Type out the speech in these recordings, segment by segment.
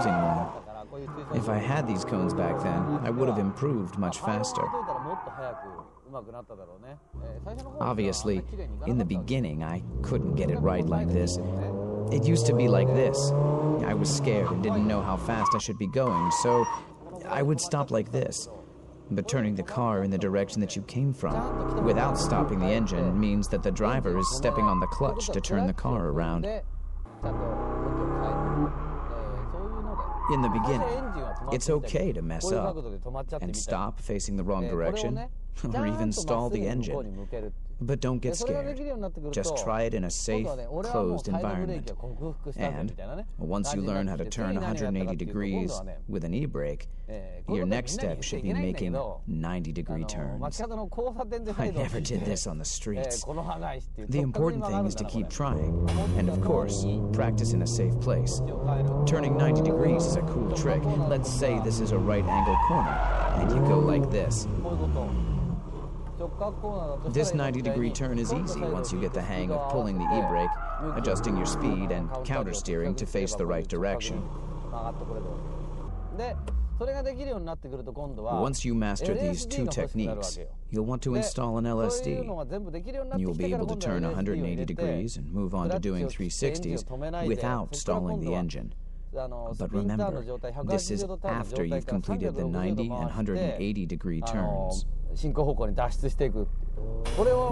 using one. If I had these cones back then, I would have improved much faster. Obviously, in the beginning, I couldn't get it right like this. It used to be like this. I was scared and didn't know how fast I should be going, so I would stop like this. But turning the car in the direction that you came from without stopping the engine means that the driver is stepping on the clutch to turn the car around. In the beginning, it's okay to mess up and stop facing the wrong direction or even stall the engine. But don't get scared. Just try it in a safe, closed environment. And once you learn how to turn 180 degrees with an e-brake, your next step should be making 90-degree turns. I never did this on the streets. The important thing is to keep trying, and of course, practice in a safe place. Turning 90 degrees is a cool trick. Let's say this is a right-angle corner, and you go like this. This 90-degree turn is easy once you get the hang of pulling the e-brake, adjusting your speed, and counter-steering to face the right direction. Once you master these two techniques, you'll want to install an LSD. You'll be able to turn 180 degrees and move on to doing 360s without stalling the engine. But remember, this is after you've completed the 90 and 180-degree turns.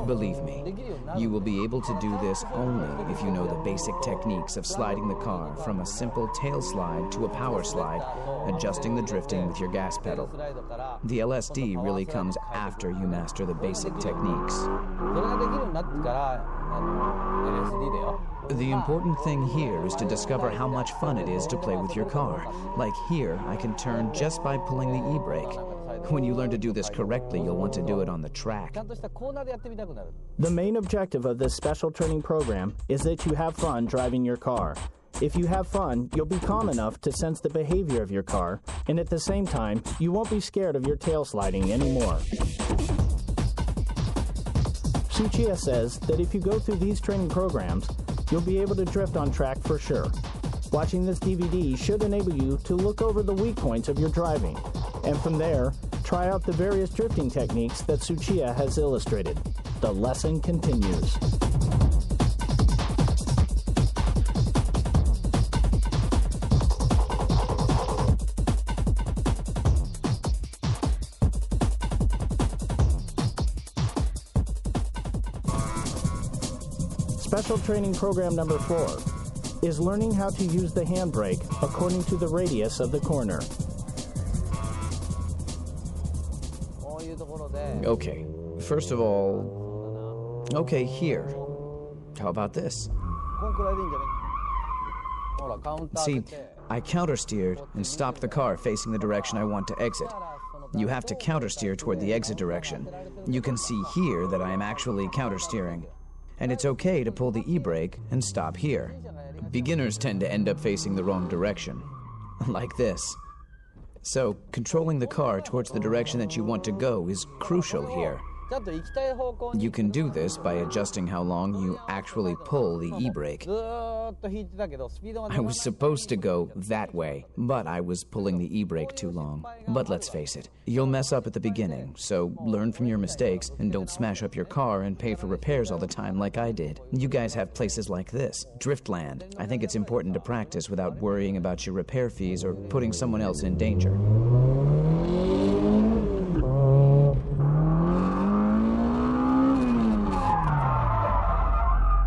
Believe me, you will be able to do this only if you know the basic techniques of sliding the car from a simple tail slide to a power slide, adjusting the drifting with your gas pedal. The LSD really comes after you master the basic techniques. The important thing here is to discover how much fun it is to play with your car. Like here, I can turn just by pulling the e-brake. When you learn to do this correctly, you'll want to do it on the track. The main objective of this special training program is that you have fun driving your car. If you have fun, you'll be calm enough to sense the behavior of your car, and at the same time, you won't be scared of your tail sliding anymore. Tsuchiya says that if you go through these training programs, you'll be able to drift on track for sure. Watching this DVD should enable you to look over the weak points of your driving, and from there, try out the various drifting techniques that Tsuchiya has illustrated. The lesson continues. Special training program number 4 is learning how to use the handbrake according to the radius of the corner. Okay, first of all, okay, here. How about this? See, I countersteered and stopped the car facing the direction I want to exit. You have to countersteer toward the exit direction. You can see here that I am actually countersteering. And it's okay to pull the e-brake and stop here. Beginners tend to end up facing the wrong direction, like this. So, controlling the car towards the direction that you want to go is crucial here. You can do this by adjusting how long you actually pull the e-brake. I was supposed to go that way, but I was pulling the e-brake too long. But let's face it, you'll mess up at the beginning, so learn from your mistakes and don't smash up your car and pay for repairs all the time like I did. You guys have places like this, Driftland. I think it's important to practice without worrying about your repair fees or putting someone else in danger.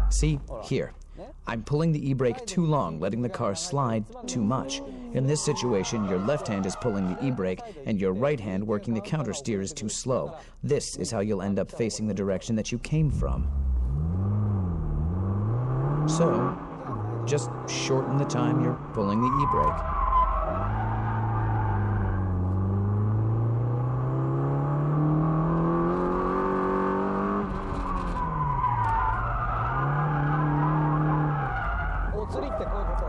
See, here. I'm pulling the e-brake too long, letting the car slide too much. In this situation, your left hand is pulling the e-brake, and your right hand working the counter steer is too slow. This is how you'll end up facing the direction that you came from. So, just shorten the time you're pulling the e-brake.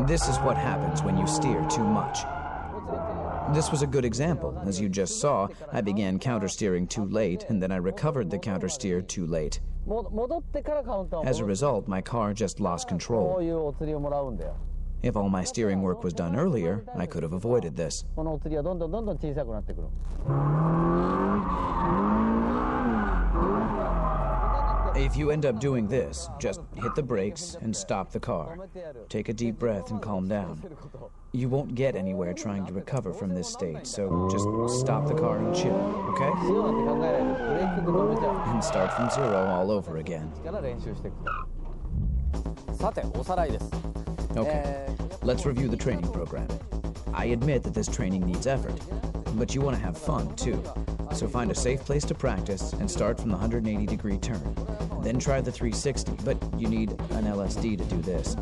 This is what happens when you steer too much. This was a good example. As you just saw, I began countersteering too late, and then I recovered the countersteer too late. As a result, my car just lost control. If all my steering work was done earlier, I could have avoided this. このお釣りはどんどん小さくなってくる。 If you end up doing this, just hit the brakes and stop the car. Take a deep breath and calm down. You won't get anywhere trying to recover from this state, so just stop the car and chill, okay? And start from zero all over again. Okay, let's review the training program. I admit that this training needs effort, but you want to have fun too. So find a safe place to practice and start from the 180-degree turn. Then try the 360, but you need an LSD to do this.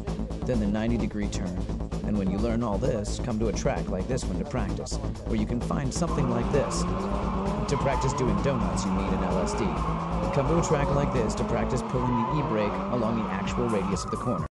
Then the 90-degree turn. And when you learn all this, come to a track like this one to practice, where you can find something like this. To practice doing donuts, you need an LSD. Come to a track like this to practice pulling the e-brake along the actual radius of the corner.